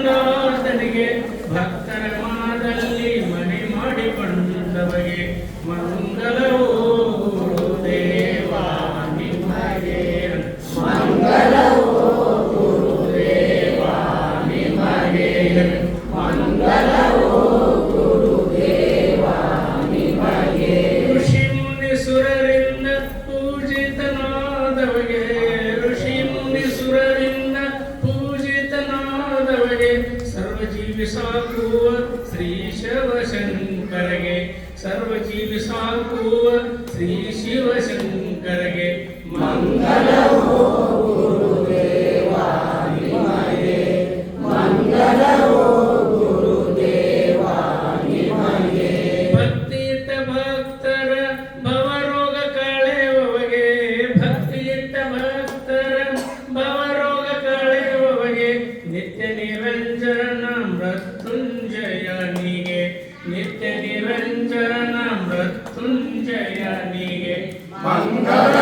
ಜಗನ್ನಾಥನಿಗೆ ಭಕ್ತರ ಮನದಲ್ಲಿ ಮನೆ ಮಾಡಿಕೊಂಡವಗೆ ಮಂಗಲವೋ ಗುರುದೇವ ನಿಮಗೆ ಮಂಗಲವೋ ಗುರುದೇವ ನಿಮಗೆ ಮಂಗಲವೋ ಗುರುದೇವ ನಿಮಗೆ ಋಷಿ ಮುನಿ ಸುರರಿಂದ ಪೂಜಿತನಾದವಗೆ ಋಷಿ ಮುನಿ ಸುರರಿಂದ ಪೂಜಿತನಾದವಗೆ ಸರ್ವಜೀವಿ ಸಾಕುವ ಶ್ರೀ ಶಿವಶಂಕರಗೆ ಸರ್ವಜೀವಿ ಸಾಕುವ ಶ್ರೀ ಶಿವಶಂಕರಗೆ ಮಂಗಲವೋ ಗುರುದೇವ ನಿಮಗೆ ಮಂಗಲವೋ ಗುರುದೇವ ನಿಮಗೆ ಭಕ್ತಿಯಿಟ್ಟ ಭಕ್ತರ ಭವರೋಗ ಕಳೆಯುವವಗೆ ಭಕ್ತಿಯಿಟ್ಟ ಭಕ್ತರ ಭವರೋಗ ಕಳೆಯುವವಗೆ ನಿತ್ಯ ನಿರಂಜನ ಮೃತ್ಯುಂಜಯನಿಗೆ ನಿತ್ಯ ನಿರಂಜನ ಮೃತ್ಯುಂಜಯನಿಗೆ ಮಂಗಲ